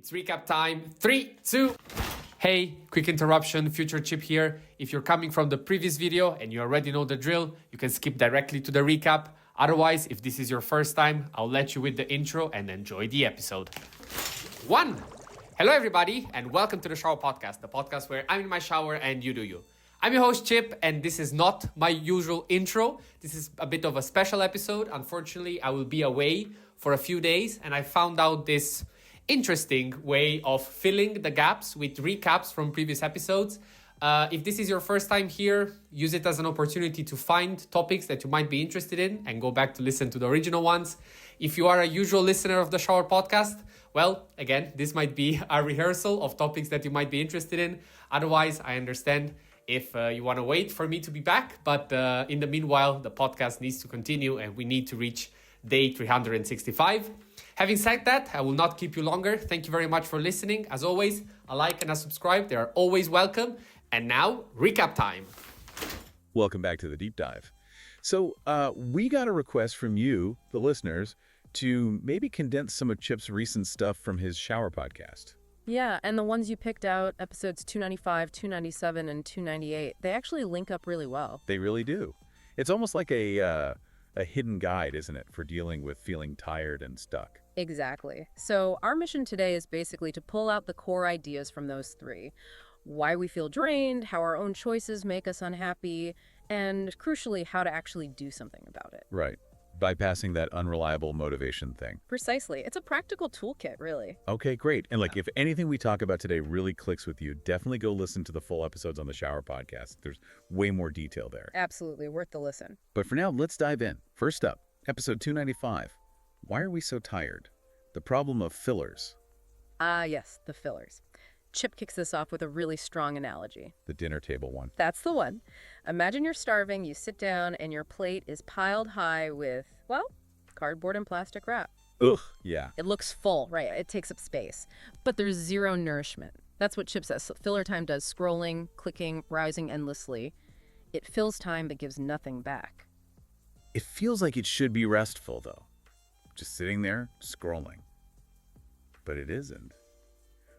It's recap time. 3, 2. Hey, quick interruption, Future Chip here. If you're coming from the previous video and you already know the drill, you can skip directly to the recap. Otherwise, if this is your first time, I'll let you with the intro and enjoy the episode. 1. Hello everybody and welcome to the Shower Podcast, the podcast where I'm in my shower and you do you. I'm your host Chip and this is not my usual intro. This is a bit of a special episode. Unfortunately, I will be away for a few days and I found out this interesting way of filling the gaps with recaps from previous episodes. If this is your first time here, use it as an opportunity to find topics that you might be interested in and go back to listen to the original ones. If you are a usual listener of the Shower Podcast, well, again, this might be a rehearsal of topics that you might be interested in. Otherwise, I understand if you want to wait for me to be back. But in the meanwhile, the podcast needs to continue and we need to reach day 365. Having said that, I will not keep you longer. Thank you very much for listening. As always, a like and a subscribe, they are always welcome. And now, recap time. Welcome back to the deep dive. So we got a request from you, the listeners, to maybe condense some of Chip's recent stuff from his Shower podcast. Yeah, and the ones you picked out, episodes 295, 297, and 298, they actually link up really well. They really do. It's almost like a hidden guide, isn't it, for dealing with feeling tired and stuck. Exactly. So our mission today is basically to pull out the core ideas from those three. Why we feel drained, how our own choices make us unhappy, and crucially, how to actually do something about it. Right. Bypassing that unreliable motivation thing. Precisely. It's a practical toolkit, really. Okay, great. And if anything we talk about today really clicks with you, definitely go listen to the full episodes on the Shower podcast. There's way more detail there. Absolutely. Worth the listen. But for now, let's dive in. First up, episode 295. Why are we so tired? The problem of fillers. Yes, the fillers. Chip kicks this off with a really strong analogy. The dinner table one. That's the one. Imagine you're starving, you sit down, and your plate is piled high with, well, cardboard and plastic wrap. Ugh, yeah. It looks full, right? It takes up space. But there's zero nourishment. That's what Chip says. Filler time does scrolling, clicking, browsing endlessly. It fills time but gives nothing back. It feels like it should be restful, though. Just sitting there, scrolling. But it isn't.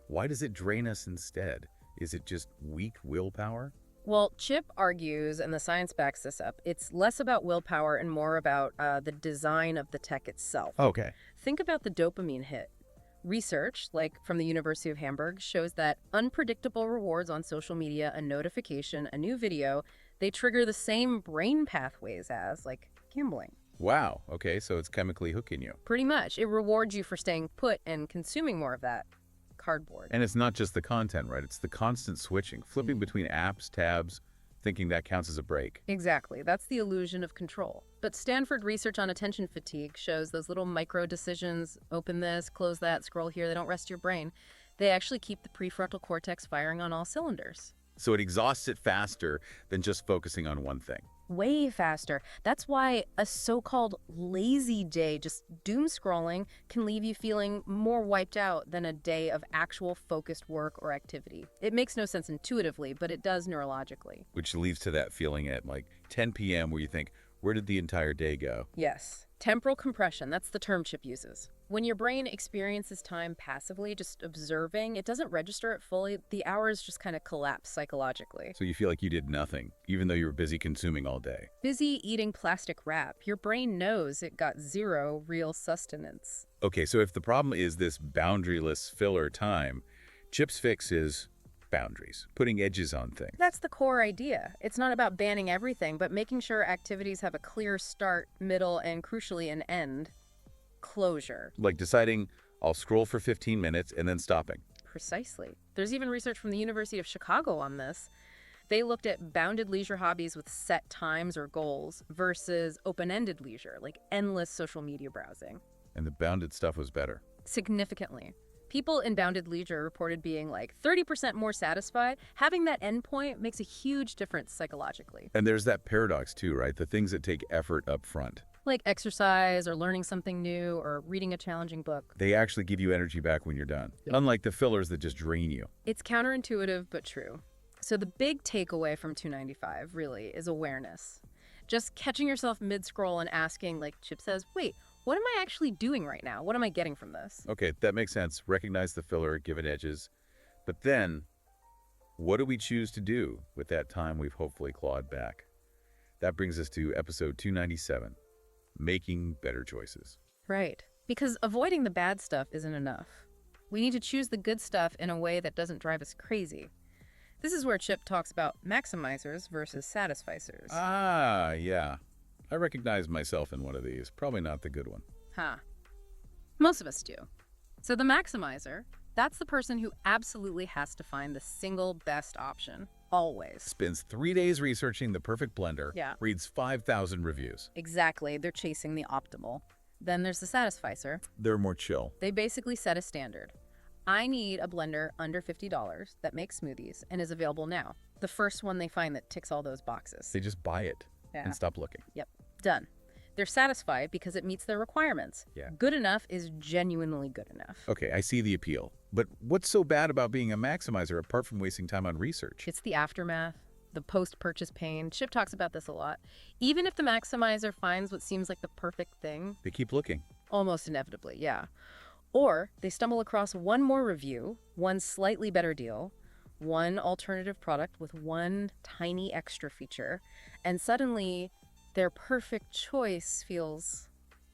Why does it drain us instead? Is it just weak willpower? Well, Chip argues, and the science backs this up, it's less about willpower and more about the design of the tech itself. Okay. Think about the dopamine hit. Research, like from the University of Hamburg, shows that unpredictable rewards on social media, a notification, a new video, they trigger the same brain pathways as, like, gambling. Wow. Okay, so it's chemically hooking you. Pretty much. It rewards you for staying put and consuming more of that cardboard. And it's not just the content, right? It's the constant switching, flipping between apps, tabs, thinking that counts as a break. Exactly. That's the illusion of control. But Stanford research on attention fatigue shows those little micro decisions, open this, close that, scroll here, they don't rest your brain. They actually keep the prefrontal cortex firing on all cylinders. So it exhausts it faster than just focusing on one thing. Way faster. That's why a so-called lazy day, just doom scrolling, can leave you feeling more wiped out than a day of actual focused work or activity. It makes no sense intuitively, but it does neurologically. Which leads to that feeling at 10 p.m. where you think, where did the entire day go? Yes. Temporal compression, that's the term Chip uses. When your brain experiences time passively, just observing, it doesn't register it fully. The hours just kind of collapse psychologically. So you feel like you did nothing, even though you were busy consuming all day. Busy eating plastic wrap. Your brain knows it got zero real sustenance. Okay, so if the problem is this boundaryless filler time, Chip's fix is boundaries, putting edges on things. That's the core idea. It's not about banning everything, but making sure activities have a clear start, middle, and crucially an end. Closure. Like deciding, I'll scroll for 15 minutes and then stopping. Precisely. There's even research from the University of Chicago on this. They looked at bounded leisure hobbies with set times or goals versus open-ended leisure, like endless social media browsing. And the bounded stuff was better. Significantly. People in bounded leisure reported being 30% more satisfied. Having that endpoint makes a huge difference psychologically. And there's that paradox too, right? The things that take effort up front. Like exercise or learning something new or reading a challenging book. They actually give you energy back when you're done. Yep. Unlike the fillers that just drain you. It's counterintuitive, but true. So the big takeaway from 295 really is awareness. Just catching yourself mid-scroll and asking, like Chip says, wait, what am I actually doing right now? What am I getting from this? Okay, that makes sense. Recognize the filler, give it edges. But then, what do we choose to do with that time we've hopefully clawed back? That brings us to episode 297, Making Better Choices. Right. Because avoiding the bad stuff isn't enough. We need to choose the good stuff in a way that doesn't drive us crazy. This is where Chip talks about Maximisers versus Satisfiers. Ah, yeah. I recognize myself in one of these. Probably not the good one. Huh. Most of us do. So the Maximizer, that's the person who absolutely has to find the single best option. Always. Spends 3 days researching the perfect blender. Yeah. Reads 5,000 reviews. Exactly. They're chasing the optimal. Then there's the Satisfier. They're more chill. They basically set a standard. I need a blender under $50 that makes smoothies and is available now. The first one they find that ticks all those boxes. They just buy it and stop looking. Yep. Done. They're satisfied because it meets their requirements. Yeah. Good enough is genuinely good enough. Okay, I see the appeal. But what's so bad about being a maximizer apart from wasting time on research? It's the aftermath, the post-purchase pain. Chip talks about this a lot. Even if the maximizer finds what seems like the perfect thing, They keep looking. almost inevitably, yeah. Or they stumble across one more review, one slightly better deal, one alternative product with one tiny extra feature, and suddenly their perfect choice feels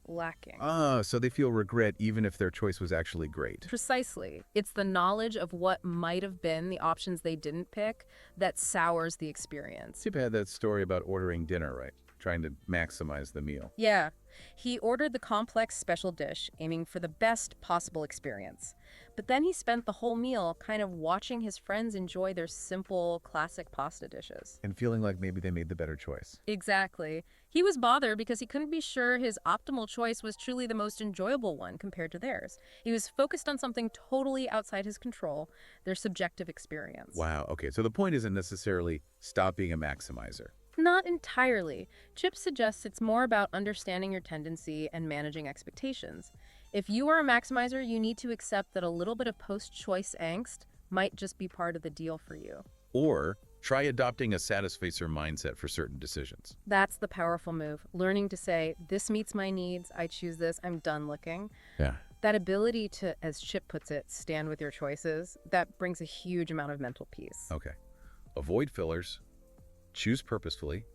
lacking. So they feel regret even if their choice was actually great. Precisely. It's the knowledge of what might have been the options they didn't pick that sours the experience. Chip had that story about ordering dinner, right? Trying to maximize the meal. Yeah. He ordered the complex special dish, aiming for the best possible experience. But then he spent the whole meal kind of watching his friends enjoy their simple, classic pasta dishes. And feeling like maybe they made the better choice. Exactly. He was bothered because he couldn't be sure his optimal choice was truly the most enjoyable one compared to theirs. He was focused on something totally outside his control, their subjective experience. Wow, okay, so the point isn't necessarily stop being a maximizer. Not entirely. Chip suggests it's more about understanding your tendency and managing expectations. If you are a maximizer, you need to accept that a little bit of post-choice angst might just be part of the deal for you. Or try adopting a satisficer mindset for certain decisions. That's the powerful move. Learning to say, this meets my needs, I choose this, I'm done looking. Yeah. That ability to, as Chip puts it, stand with your choices, that brings a huge amount of mental peace. Okay. Avoid fillers. Choose purposefully.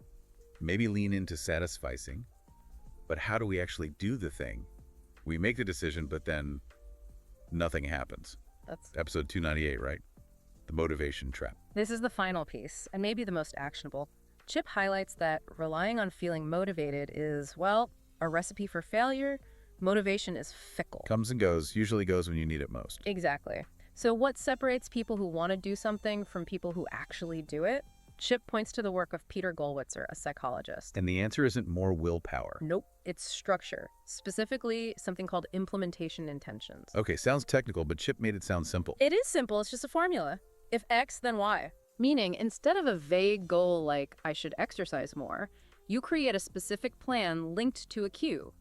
Maybe lean into satisficing. But how do we actually do the thing? We make the decision, but then nothing happens. That's Episode 298, right? The motivation trap. This is the final piece, and maybe the most actionable. Chip highlights that relying on feeling motivated is, well, a recipe for failure. Motivation is fickle. Comes and goes, usually goes when you need it most. Exactly. So what separates people who want to do something from people who actually do it? Chip points to the work of Peter Gollwitzer, a psychologist. And the answer isn't more willpower. Nope, it's structure. Specifically, something called implementation intentions. Okay, sounds technical, but Chip made it sound simple. It is simple, it's just a formula. If X, then Y. Meaning, instead of a vague goal like, I should exercise more, you create a specific plan linked to a cue.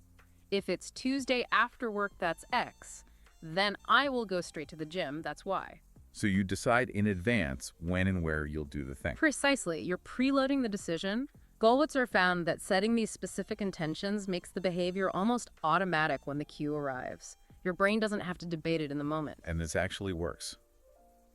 If it's Tuesday after work, that's X. Then I will go straight to the gym, that's Y. So you decide in advance when and where you'll do the thing. Precisely. You're preloading the decision. Gollwitzer found that setting these specific intentions makes the behavior almost automatic when the cue arrives. Your brain doesn't have to debate it in the moment. And this actually works.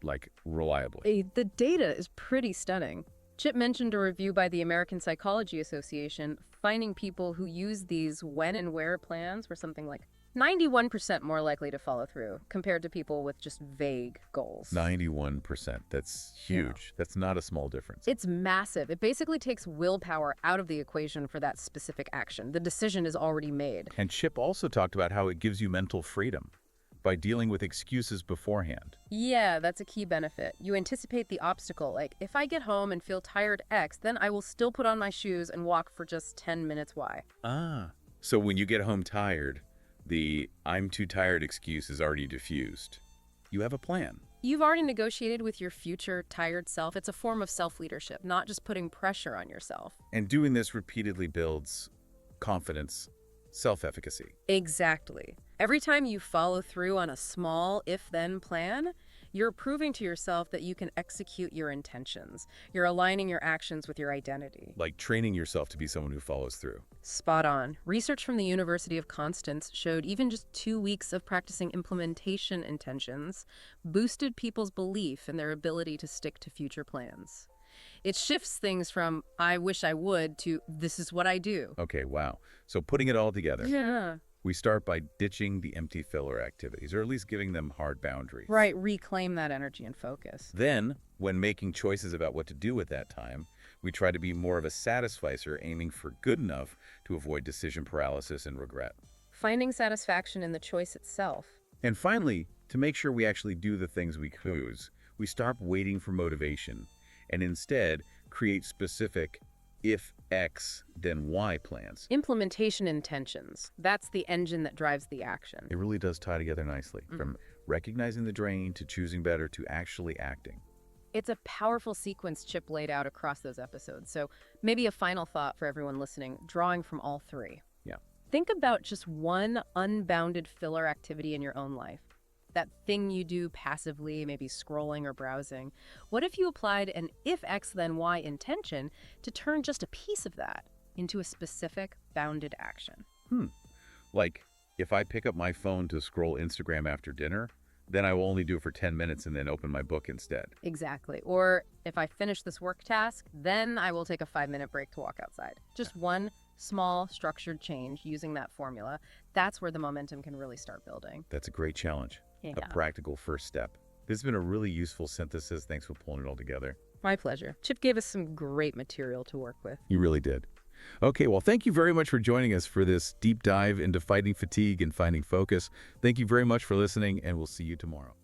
Like, reliably. The data is pretty stunning. Chip mentioned a review by the American Psychology Association finding people who use these when and where plans were something like 91% more likely to follow through compared to people with just vague goals. 91%. That's huge. Yeah. That's not a small difference. It's massive. It basically takes willpower out of the equation for that specific action. The decision is already made. And Chip also talked about how it gives you mental freedom by dealing with excuses beforehand. Yeah, that's a key benefit. You anticipate the obstacle, like if I get home and feel tired X, then I will still put on my shoes and walk for just 10 minutes Y. So when you get home tired, the I'm too tired excuse is already diffused. You have a plan. You've already negotiated with your future tired self. It's a form of self-leadership, not just putting pressure on yourself. And doing this repeatedly builds confidence self-efficacy. Exactly. Every time you follow through on a small if-then plan, you're proving to yourself that you can execute your intentions. You're aligning your actions with your identity. Like training yourself to be someone who follows through. Spot on. Research from the University of Constance showed even just 2 weeks of practicing implementation intentions boosted people's belief in their ability to stick to future plans. It shifts things from, I wish I would, to this is what I do. Okay, wow. So putting it all together, Yeah. we start by ditching the empty filler activities, or at least giving them hard boundaries. Right, reclaim that energy and focus. Then, when making choices about what to do at that time, we try to be more of a satisficer, aiming for good enough to avoid decision paralysis and regret. Finding satisfaction in the choice itself. And finally, to make sure we actually do the things we choose, we stop waiting for motivation and instead create specific if X, then Y plans. Implementation intentions. That's the engine that drives the action. It really does tie together nicely, from recognizing the drain to choosing better to actually acting. It's a powerful sequence Chip laid out across those episodes. So maybe a final thought for everyone listening, drawing from all three. Yeah. Think about just one unbounded filler activity in your own life. That thing you do passively, maybe scrolling or browsing. What if you applied an if X then Y intention to turn just a piece of that into a specific bounded action? Like, if I pick up my phone to scroll Instagram after dinner, then I will only do it for 10 minutes and then open my book instead. Exactly. Or if I finish this work task, then I will take a 5-minute break to walk outside. Just one small structured change using that formula. That's where the momentum can really start building. That's a great challenge. Yeah. A practical first step. This has been a really useful synthesis. Thanks for pulling it all together. My pleasure. Chip gave us some great material to work with. You really did. Okay, well, thank you very much for joining us for this deep dive into fighting fatigue and finding focus. Thank you very much for listening, and we'll see you tomorrow.